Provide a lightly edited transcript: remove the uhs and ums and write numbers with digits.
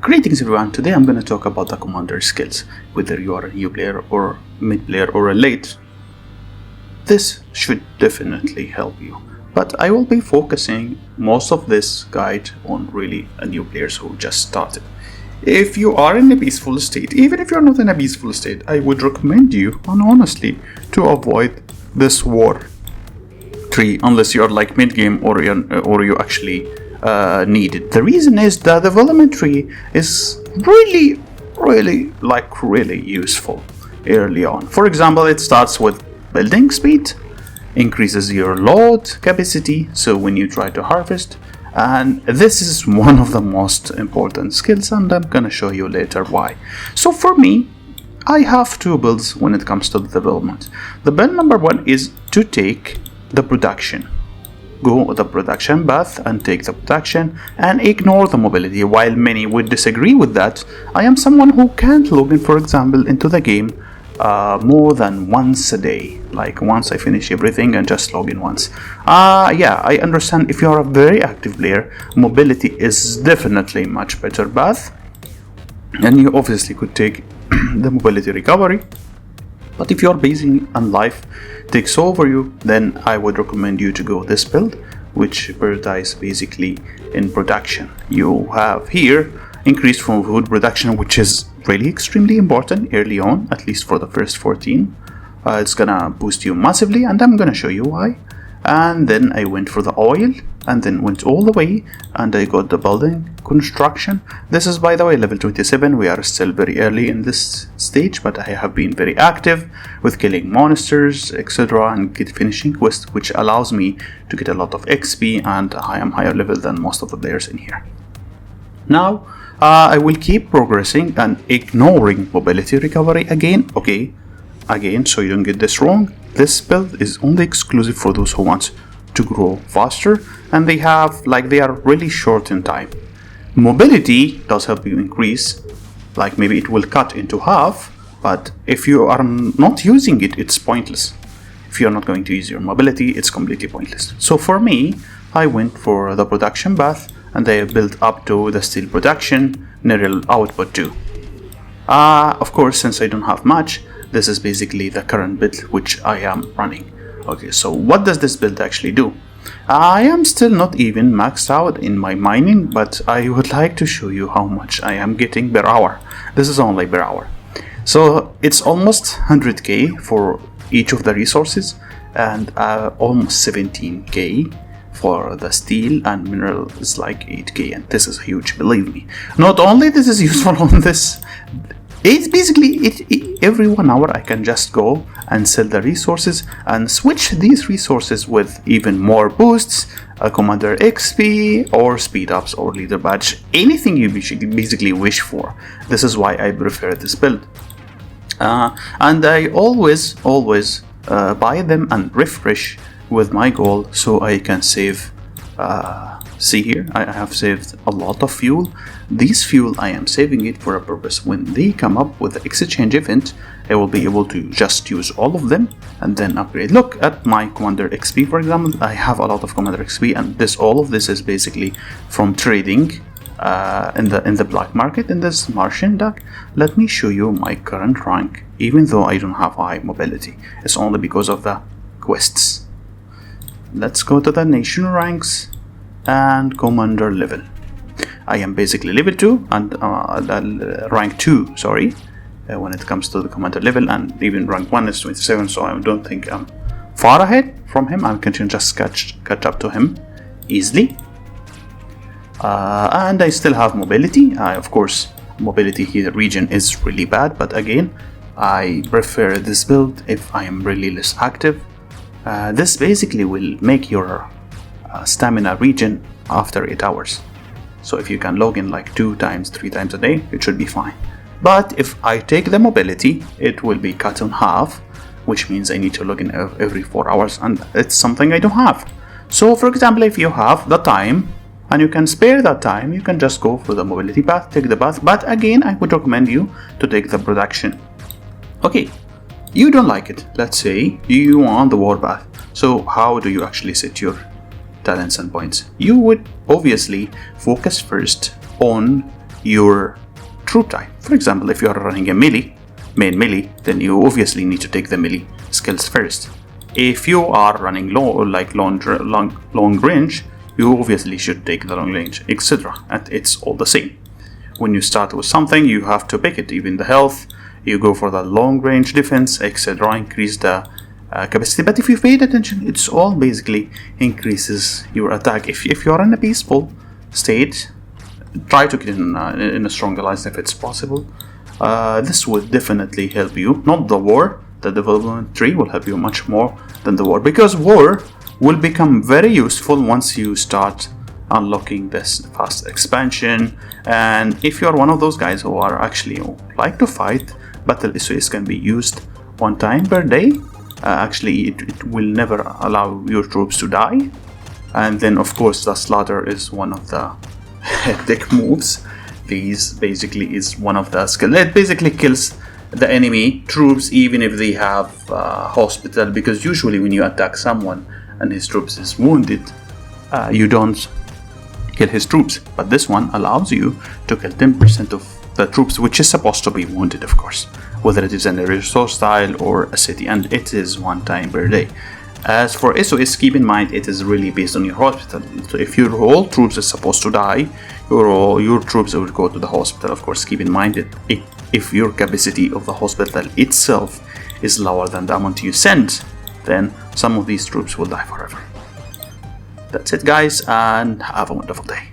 Greetings everyone, today I'm going to talk about the commander skills. Whether you are a new player or mid player or a late, this should definitely help you. But I will be focusing most of this guide on really a new players who just started. If you are in a peaceful state, even if you're not in a peaceful state, I would recommend you, and honestly, to avoid this war tree unless you're like mid-game or you actually need it. The reason is the development tree is really useful early on. For example, it starts with building speed, increases your load capacity, so when you try to harvest, and this is one of the most important skills, and I'm gonna show you later why. So for me, I have two builds when it comes to the development. The build number one is to take the production. Go the production path and take the production and ignore the mobility. While many would disagree with that, I am someone who can't log in, for example, into the game more than once a day. Like once I finish everything and just log in once. Yeah, I understand if you are a very active player, mobility is definitely much better path, and you obviously could take the mobility recovery. But if you're busy and life takes over you, then I would recommend you to go this build, which prioritizes basically in production. You have here increased from food production, which is really extremely important early on, at least for the first 14. It's gonna boost you massively, and I'm gonna show you why. And then I went for the oil, and then went all the way, and I got the building construction. This is, by the way, level 27. We are still very early in this stage, but I have been very active with killing monsters, etc., and finishing quests, which allows me to get a lot of XP, and I am higher level than most of the players in here. Now, I will keep progressing and ignoring mobility recovery again. Again, so you don't get this wrong, this build is only exclusive for those who want to grow faster, and they are really short in time. Mobility does help you increase, like maybe it will cut into half, but if you are not using it, it's pointless. If you're not going to use your mobility, it's completely pointless. So for me, I went for the production path, and I built up to the steel production, mineral output too. Of course, since I don't have much, this is basically the current build which I am running. Okay, so what does this build actually do? I am still not even maxed out in my mining, but I would like to show you how much I am getting per hour. This is only per hour. So it's almost 100k for each of the resources, and almost 17k for the steel, and mineral is like 8k, and this is huge, believe me. Not only this is useful on this, it's basically every 1 hour I can just go and sell the resources and switch these resources with even more boosts, a commander XP or speed ups or leader badge, anything you basically wish for. This is why I prefer this build, and I always buy them and refresh with my goal so I can save. See here, I have saved a lot of fuel. This fuel, I am saving it for a purpose. When they come up with the exchange event, I will be able to just use all of them and then upgrade. Look at my commander XP, for example. I have a lot of commander XP, and all of this is basically from trading in the black market in this Martian deck. Let me show you my current rank. Even though I don't have high mobility, it's only because of the quests. Let's go to the nation ranks and commander level. I am basically level 2 and rank 2, sorry, when it comes to the commander level, and even rank 1 is 27, so I don't think I'm far ahead from him. I can just catch up to him easily. And I still have mobility. Of course, mobility here region is really bad, but again, I prefer this build if I am really less active. This basically will make your stamina region after 8 hours. So if you can log in like 2 times, 3 times a day, it should be fine. But if I take the mobility, it will be cut in half, which means I need to log in every 4 hours, and it's something I don't have. So for example, if you have the time and you can spare that time, you can just go for the mobility path, take the path. But again, I would recommend you to take the production. Okay, you don't like it. Let's say you want the war path. So how do you actually set your talents and points? You would obviously focus first on your troop type. For example, if you are running a main melee, then you obviously need to take the melee skills first. If you are running long range, you obviously should take the long range, etc. And it's all the same. When you start with something, you have to pick it. Even the health, you go for the long range defense, etc. Increase the capacity. But if you paid attention, it's all basically increases your attack. If you are in a peaceful state, try to get in a strong alliance if it's possible. This will definitely help you. Not the war. The development tree will help you much more than the war, because war will become very useful once you start unlocking this fast expansion. And if you are one of those guys who are actually like to fight, Battle SOS can be used one time per day. Actually, it will never allow your troops to die. And then of course the slaughter is one of the hectic moves. These basically is one of the skills. It basically kills the enemy troops even if they have hospital, because usually when you attack someone and his troops is wounded, you don't kill his troops. But this one allows you to kill 10% of the troops, which is supposed to be wounded, of course, whether it is in a resource tile or a city, and it is one time per day. As for SOS, keep in mind it is really based on your hospital. So if your whole troops is supposed to die, your troops will go to the hospital. Of course, keep in mind that if your capacity of the hospital itself is lower than the amount you send, then some of these troops will die forever. That's it, guys, and have a wonderful day.